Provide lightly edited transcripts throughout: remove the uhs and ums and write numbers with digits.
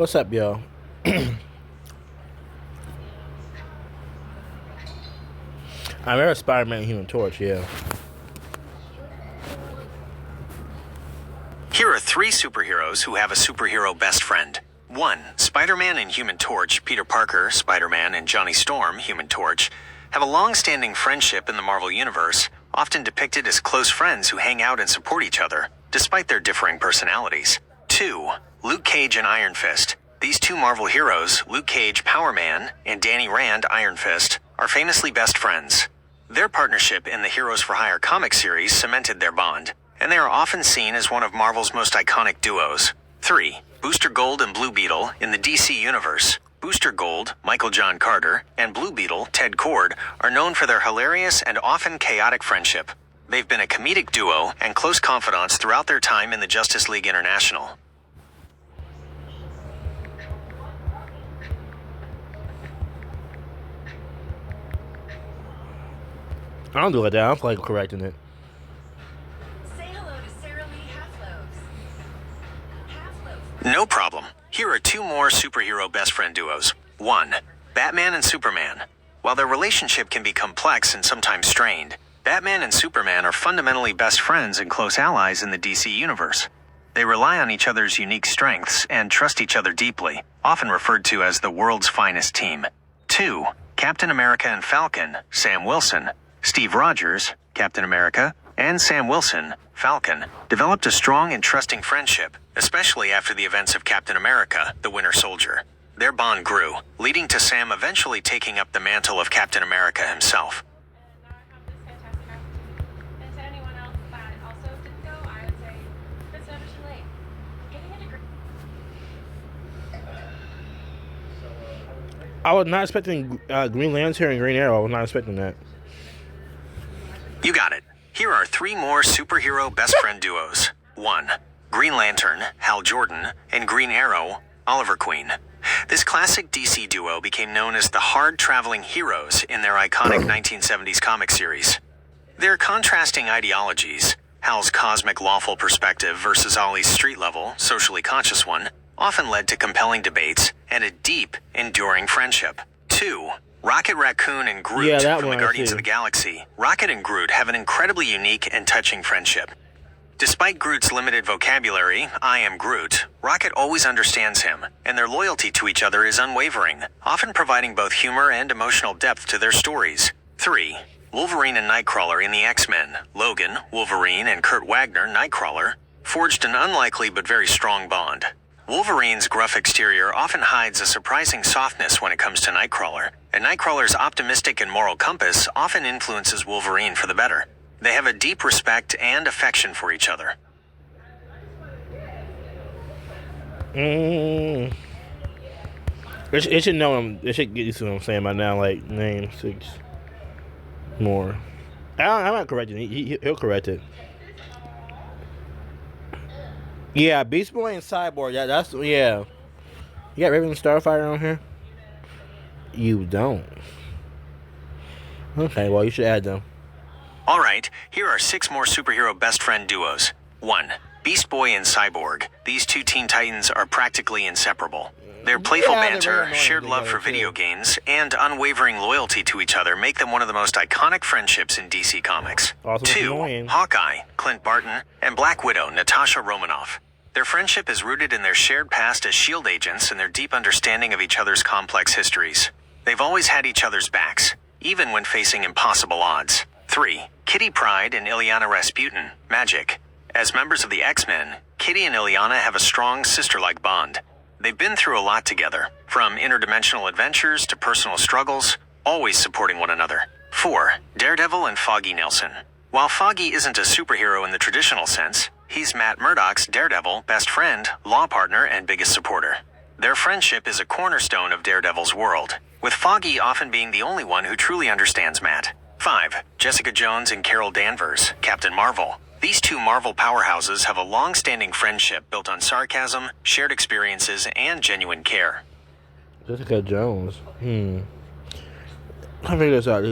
What's up, yo? I remember Spider-Man and Human Torch, yeah. Here are 3 superheroes who have a superhero best friend. 1. Spider-Man and Human Torch, Peter Parker, Spider-Man, and Johnny Storm, Human Torch, have a long-standing friendship in the Marvel Universe, often depicted as close friends who hang out and support each other, despite their differing personalities. 2. Luke Cage and Iron Fist. These 2 Marvel heroes, Luke Cage, Power Man, and Danny Rand, Iron Fist, are famously best friends. Their partnership in the Heroes for Hire comic series cemented their bond, and they are often seen as one of Marvel's most iconic duos. 3. Booster Gold and Blue Beetle in the DC Universe. Booster Gold, Michael John Carter, and Blue Beetle, Ted Kord, are known for their hilarious and often chaotic friendship. They've been a comedic duo and close confidants throughout their time in the Justice League International. I don't do it that. I'm like correcting it. Say hello to Sarah Lee Halfloaves. No problem. Here are 2 more superhero best friend duos. 1. Batman and Superman. While their relationship can be complex and sometimes strained, Batman and Superman are fundamentally best friends and close allies in the DC Universe. They rely on each other's unique strengths and trust each other deeply, often referred to as the world's finest team. 2. Captain America and Falcon, Sam Wilson. Steve Rogers, Captain America, and Sam Wilson, Falcon, developed a strong and trusting friendship, especially after the events of Captain America, the Winter Soldier. Their bond grew, leading to Sam eventually taking up the mantle of Captain America himself. I was not expecting Green Lantern and Green Arrow. I was not expecting that. You got it. Here are 3 more superhero best friend duos. 1. Green Lantern, Hal Jordan, and Green Arrow, Oliver Queen. This classic DC duo became known as the hard-traveling heroes in their iconic 1970s comic series. Their contrasting ideologies, Hal's cosmic lawful perspective versus Ollie's street-level, socially conscious one, often led to compelling debates and a deep, enduring friendship. 2. Rocket Raccoon and Groot from the Guardians of the Galaxy. Rocket and Groot have an incredibly unique and touching friendship. Despite Groot's limited vocabulary, I am Groot, Rocket always understands him, and their loyalty to each other is unwavering, often providing both humor and emotional depth to their stories. 3. Wolverine and Nightcrawler in the X-Men. Logan, Wolverine, and Kurt Wagner, Nightcrawler, forged an unlikely but very strong bond. Wolverine's gruff exterior often hides a surprising softness when it comes to Nightcrawler, and Nightcrawler's optimistic and moral compass often influences Wolverine for the better. They have a deep respect and affection for each other. It should know him. It should get used to what I'm saying by now. Like, name 6 more. I'm not correcting it. He'll correct it. Yeah, Beast Boy and Cyborg. Yeah. You got Raven and Starfire on here? You don't. Okay, well, you should add them. Alright, here are 6 more superhero best friend duos. 1. Beast Boy and Cyborg. These 2 Teen Titans are practically inseparable. Their playful banter, shared love for video games, and unwavering loyalty to each other make them one of the most iconic friendships in DC Comics. 2. Hawkeye, Clint Barton, and Black Widow, Natasha Romanoff. Their friendship is rooted in their shared past as S.H.I.E.L.D. agents and their deep understanding of each other's complex histories. They've always had each other's backs, even when facing impossible odds. 3. Kitty Pryde and Illyana Rasputin, Magic. As members of the X-Men, Kitty and Illyana have a strong sister-like bond. They've been through a lot together, from interdimensional adventures to personal struggles, always supporting one another. 4. Daredevil and Foggy Nelson. While Foggy isn't a superhero in the traditional sense, he's Matt Murdock's Daredevil best friend, law partner, and biggest supporter. Their friendship is a cornerstone of Daredevil's world, with Foggy often being the only one who truly understands Matt. 5. Jessica Jones and Carol Danvers, Captain Marvel. These 2 Marvel powerhouses have a long-standing friendship built on sarcasm, shared experiences, and genuine care. Jessica Jones. I figured this out.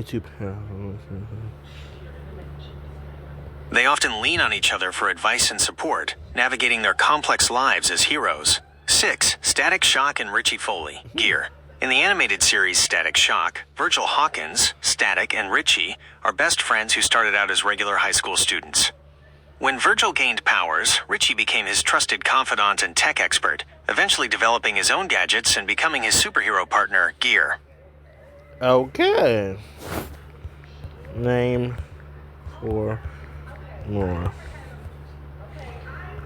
They often lean on each other for advice and support, navigating their complex lives as heroes. 6. Static Shock and Richie Foley, Gear. In the animated series Static Shock, Virgil Hawkins, Static, and Richie are best friends who started out as regular high school students. When Virgil gained powers, Richie became his trusted confidant and tech expert, eventually developing his own gadgets and becoming his superhero partner, Gear. Okay. Name 4 more.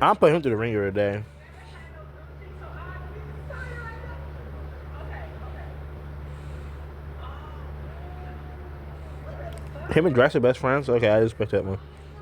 I'm putting him through the ringer today. Him and Drax are best friends? Okay, I just picked that one.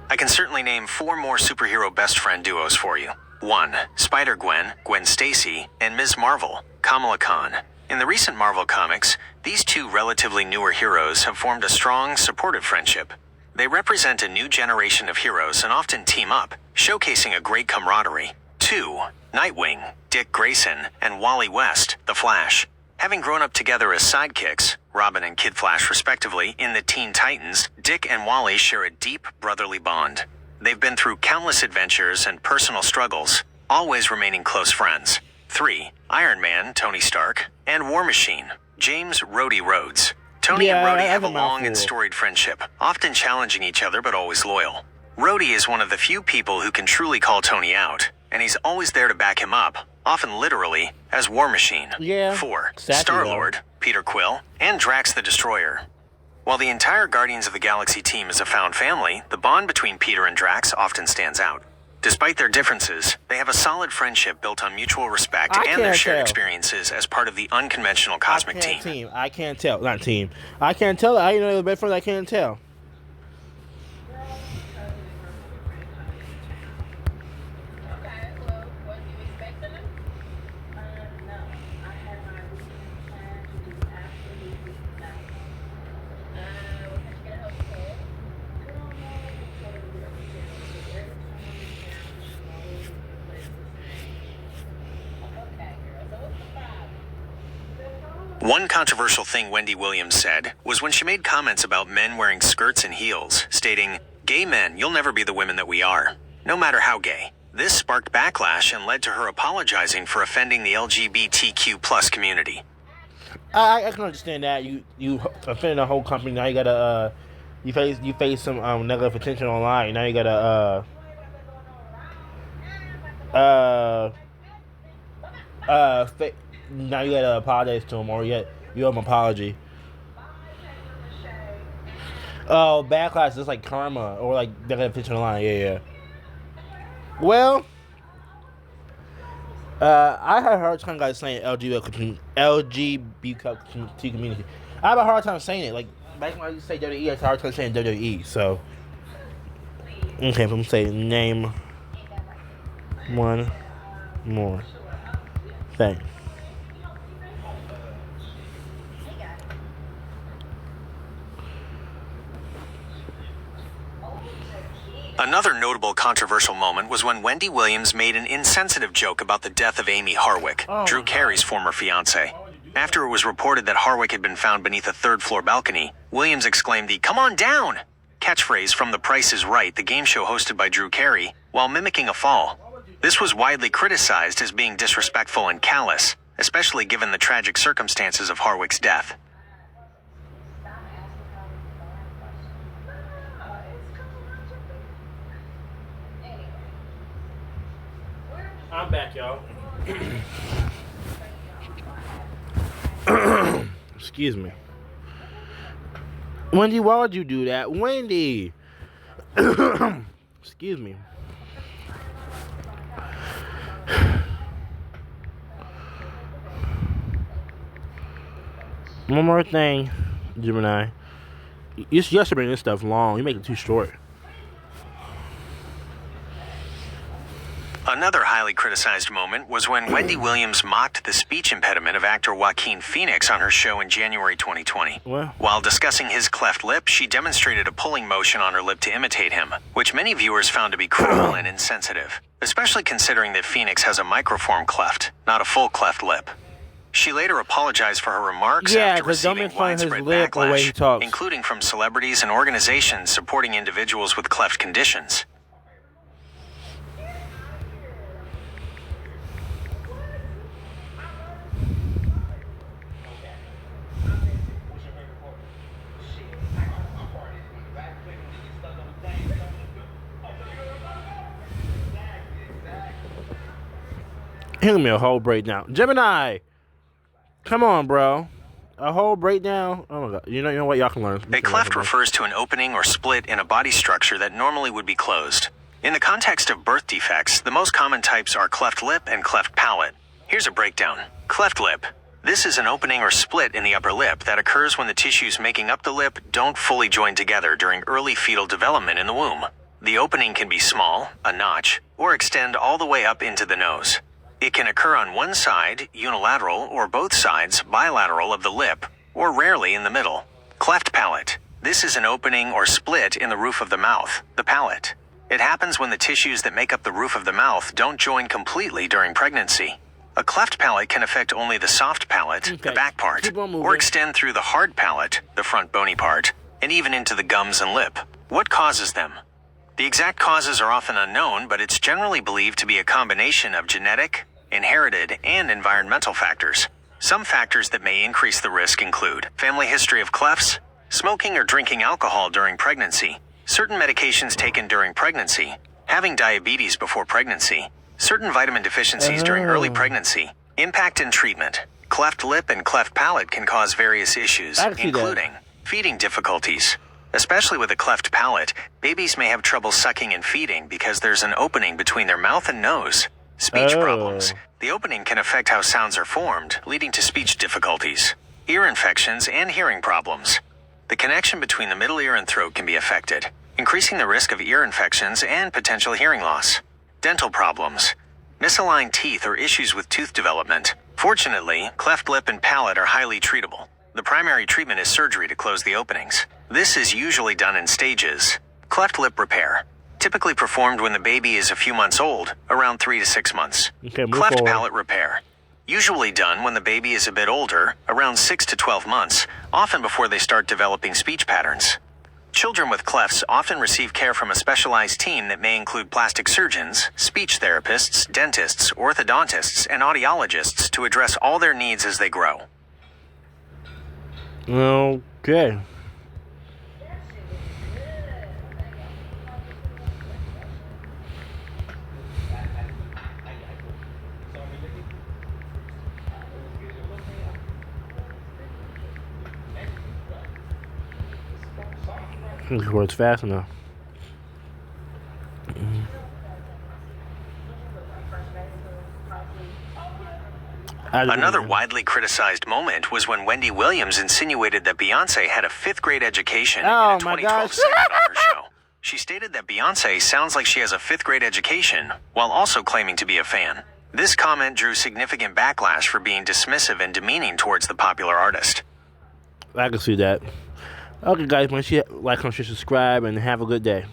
I can certainly name 4 more superhero best friend duos for you. 1. Spider-Gwen, Gwen Stacy, and Ms. Marvel, Kamala Khan. In the recent Marvel comics, these 2 relatively newer heroes have formed a strong, supportive friendship. They represent a new generation of heroes and often team up, showcasing a great camaraderie. 2. Nightwing, Dick Grayson, and Wally West, The Flash. Having grown up together as sidekicks, Robin and Kid Flash respectively, in the Teen Titans, Dick and Wally share a deep brotherly bond. They've been through countless adventures and personal struggles, always remaining close friends. 3. Iron Man, Tony Stark, and War Machine, James Rhodey Rhodes. Tony and Rhodey have a long and storied friendship, often challenging each other but always loyal. Rhodey is one of the few people who can truly call Tony out, and he's always there to back him up, often literally, as War Machine. 4. Star-Lord, Peter Quill, and Drax the Destroyer. While the entire Guardians of the Galaxy team is a found family, the bond between Peter and Drax often stands out. Despite their differences, they have a solid friendship built on mutual respect and their shared experiences as part of the unconventional cosmic team. I can't tell. Not team. I can't tell. I know the best friend. I can't tell. One controversial thing Wendy Williams said was when she made comments about men wearing skirts and heels, stating, "Gay men, you'll never be the women that we are, no matter how gay." This sparked backlash and led to her apologizing for offending the LGBTQ+ community. I can understand that. You offended the whole company. Now you gotta you face some negative attention online. Now you gotta now you gotta apologize to him, or you owe him an apology. Oh, backlash is like karma, or like negative attention online. Yeah. Well, I had a hard time guys saying LGBT community. I have a hard time saying it. Like back when I used to say WWE, I had a hard time saying WWE. So, okay, I'm gonna say name 1 more thing. Another notable controversial moment was when Wendy Williams made an insensitive joke about the death of Amy Harwick, Drew Carey's former fiancée. After it was reported that Harwick had been found beneath a third-floor balcony, Williams exclaimed the "Come on down" catchphrase from The Price is Right, the game show hosted by Drew Carey, while mimicking a fall. This was widely criticized as being disrespectful and callous, especially given the tragic circumstances of Harwick's death. I'm back, y'all. Excuse me. Wendy, why would you do that? Wendy! Excuse me. One more thing, Gemini. You should bring this stuff long. You make it too short. Another highly criticized moment was when Wendy Williams mocked the speech impediment of actor Joaquin Phoenix on her show in January 2020. What? While discussing his cleft lip, she demonstrated a pulling motion on her lip to imitate him, which many viewers found to be cruel and insensitive, especially considering that Phoenix has a microform cleft, not a full cleft lip. She later apologized for her remarks after receiving widespread backlash, including from celebrities and organizations supporting individuals with cleft conditions. Give me a whole breakdown. Gemini, come on, bro. A whole breakdown. Oh my god. You know what? Y'all can learn. A cleft refers to an opening or split in a body structure that normally would be closed. In the context of birth defects, the most common types are cleft lip and cleft palate. Here's a breakdown. Cleft lip. This is an opening or split in the upper lip that occurs when the tissues making up the lip don't fully join together during early fetal development in the womb. The opening can be small, a notch, or extend all the way up into the nose. It can occur on one side, unilateral, or both sides, bilateral of the lip, or rarely in the middle. Cleft palate. This is an opening or split in the roof of the mouth, the palate. It happens when the tissues that make up the roof of the mouth don't join completely during pregnancy. A cleft palate can affect only the soft palate, the back part, or extend through the hard palate, the front bony part, and even into the gums and lip. What causes them? The exact causes are often unknown, but it's generally believed to be a combination of genetic, inherited, and environmental factors. Some factors that may increase the risk include family history of clefts, smoking or drinking alcohol during pregnancy, certain medications taken during pregnancy, having diabetes before pregnancy, certain vitamin deficiencies during early pregnancy, impact in treatment. Cleft lip and cleft palate can cause various issues, including feeding difficulties. Especially with a cleft palate, babies may have trouble sucking and feeding because there's an opening between their mouth and nose. Speech problems. The opening can affect how sounds are formed, leading to speech difficulties. Ear infections and hearing problems. The connection between the middle ear and throat can be affected, increasing the risk of ear infections and potential hearing loss. Dental problems. Misaligned teeth or issues with tooth development. Fortunately, cleft lip and palate are highly treatable. The primary treatment is surgery to close the openings. This is usually done in stages. Cleft lip repair. Typically performed when the baby is a few months old, around 3 to 6 months. Cleft palate repair. Usually done when the baby is a bit older, around 6 to 12 months, often before they start developing speech patterns. Children with clefts often receive care from a specialized team that may include plastic surgeons, speech therapists, dentists, orthodontists, and audiologists to address all their needs as they grow. Okay. This works fast enough. Another widely criticized moment was when Wendy Williams insinuated that Beyoncé had a 5th grade education in a 2012 segment on her show. She stated that Beyoncé sounds like she has a 5th grade education, while also claiming to be a fan. This comment drew significant backlash for being dismissive and demeaning towards the popular artist. I can see that. Okay, guys, make sure you like, comment, share, subscribe, and have a good day.